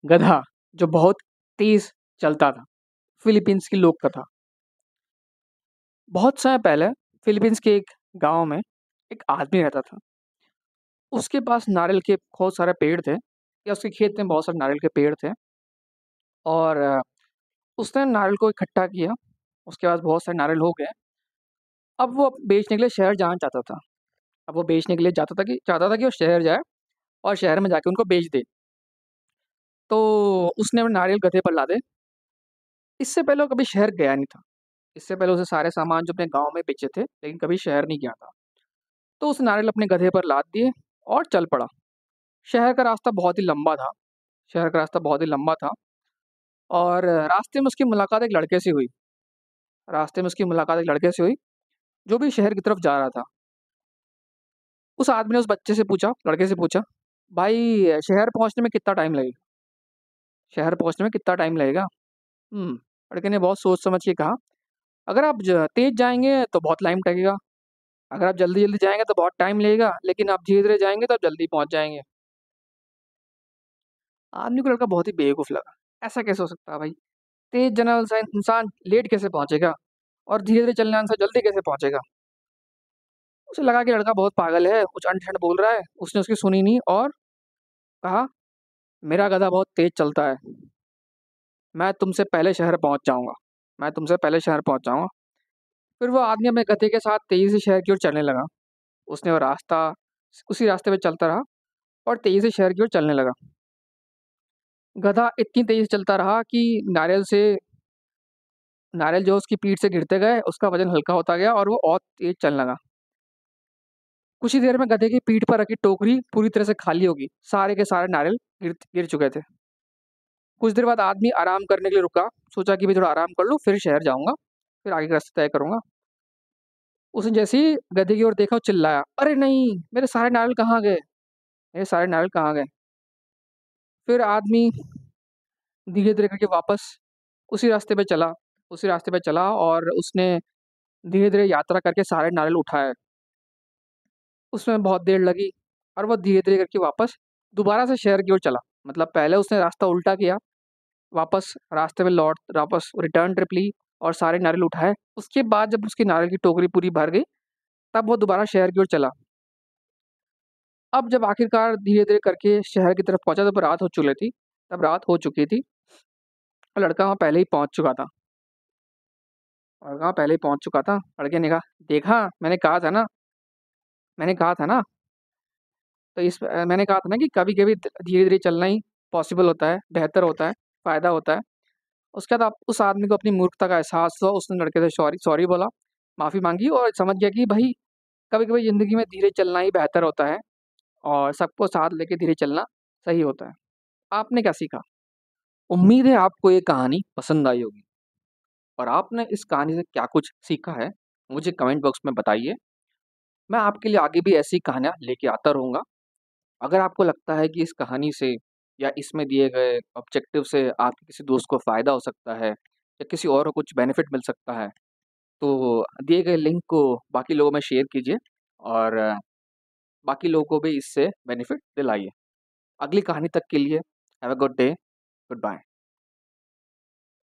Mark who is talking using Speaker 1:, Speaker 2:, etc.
Speaker 1: गधा जो बहुत तेज चलता था। फिलीपींस की लोक कथा। बहुत समय पहले फिलीपींस के एक गांव में एक आदमी रहता था। उसके पास नारियल के बहुत सारे पेड़ थे, या उसके खेत में बहुत सारे नारियल के पेड़ थे। और उसने नारियल को इकट्ठा किया। उसके पास बहुत सारे नारियल हो गए। अब वो बेचने के लिए शहर जाना चाहता था। अब वो बेचने के लिए चाहता था कि वो शहर जाए और शहर में जाके उनको बेच दे। तो उसने वो नारियल गधे पर लादे। इससे पहले वो कभी शहर गया नहीं था। इससे पहले उसे सारे सामान जो अपने गाँव में बेचे थे, लेकिन कभी शहर नहीं गया था। तो उसने नारियल अपने गधे पर लाद दिए और चल पड़ा। शहर का रास्ता बहुत ही लंबा था। शहर का रास्ता बहुत ही लंबा था। और रास्ते में उसकी मुलाकात एक लड़के से हुई। रास्ते में उसकी मुलाकात एक लड़के से हुई, जो भी शहर की तरफ जा रहा था। उस आदमी ने उस बच्चे से पूछा, लड़के से पूछा, भाई शहर पहुंचने में कितना टाइम लगेगा? शहर पहुंचने में कितना टाइम लगेगा? लड़के ने बहुत सोच समझ के कहा, अगर आप तेज जाएंगे तो बहुत टाइम लगेगा। अगर आप जल्दी जल्दी जाएंगे तो बहुत टाइम लगेगा, लेकिन आप धीरे धीरे जाएंगे तो आप जल्दी पहुंच जाएंगे। आदमी को लड़का बहुत ही बेवकूफ लगा। ऐसा कैसे हो सकता है भाई? तेज चलने वाला इंसान लेट कैसे पहुंचेगा, और धीरे धीरे चलने वाला इंसान जल्दी कैसे पहुंचेगा? उसे लगा कि लड़का बहुत पागल है, कुछ अंट शंट बोल रहा है। उसने उसकी सुनी नहीं और कहा, मेरा गधा बहुत तेज चलता है, मैं तुमसे पहले शहर पहुंच जाऊंगा। मैं तुमसे पहले शहर पहुंच जाऊंगा। फिर वो आदमी अपने गधे के साथ तेजी से शहर की ओर चलने लगा। उसने वो रास्ता उसी रास्ते पे चलता रहा और तेजी से शहर की ओर चलने लगा। गधा इतनी तेजी से चलता रहा कि नारियल जो उसकी पीठ से गिरते गए, उसका वजन हल्का होता गया और वो और तेज चलने लगा। कुछ ही देर में गधे की पीठ पर रखी टोकरी पूरी तरह से खाली होगी। सारे के सारे नारियल गिर गिर चुके थे। कुछ देर बाद आदमी आराम करने के लिए रुका। सोचा कि भाई थोड़ा आराम कर लूँ, फिर शहर जाऊंगा, फिर आगे का रास्ता तय करूंगा। उसने जैसे ही गधे की ओर देखा, वो चिल्लाया, अरे नहीं, मेरे सारे नारियल कहाँ गए? मेरे सारे नारियल कहाँ गए? फिर आदमी धीरे धीरे करके वापस उसी रास्ते पे चला। उसी रास्ते पे चला और उसने धीरे धीरे यात्रा करके सारे नारियल उठाए। उसमें बहुत देर लगी और वो धीरे धीरे करके वापस दोबारा से शहर की ओर चला। मतलब पहले उसने रास्ता उल्टा किया, वापस रास्ते में लौट वापस रिटर्न ट्रिप ली और सारे नारियल उठाए। उसके बाद जब उसकी नारियल की टोकरी पूरी भर गई, तब वो दोबारा शहर की ओर चला। अब जब आखिरकार धीरे धीरे करके शहर की तरफ पहुंचा, तब रात हो चुकी थी। और लड़का वहाँ पहले ही पहुंच चुका था। लड़के ने कहा, देखा, मैंने कहा था ना। तो मैंने कहा था ना कि कभी कभी धीरे धीरे चलना ही पॉसिबल होता है, बेहतर होता है, फायदा होता है। उसके बाद उस आदमी को अपनी मूर्खता का एहसास हुआ। उसने लड़के से सॉरी सॉरी बोला, माफी मांगी और समझ गया कि भाई कभी कभी जिंदगी में धीरे चलना ही बेहतर होता है, और सबको साथ लेके धीरे चलना सही होता है। आपने क्या सीखा? उम्मीद है आपको ये कहानी पसंद आई होगी, और आपने इस कहानी से क्या कुछ सीखा है मुझे कमेंट बॉक्स में बताइए। मैं आपके लिए आगे भी ऐसी कहानियाँ लेके आता रहूँगा। अगर आपको लगता है कि इस कहानी से या इसमें दिए गए ऑब्जेक्टिव से आपके किसी दोस्त को फ़ायदा हो सकता है, या किसी और को कुछ बेनिफिट मिल सकता है, तो दिए गए लिंक को बाकी लोगों में शेयर कीजिए, और बाकी लोगों को भी इससे बेनिफिट दिलाइए। अगली कहानी तक के लिए have a good day, good bye.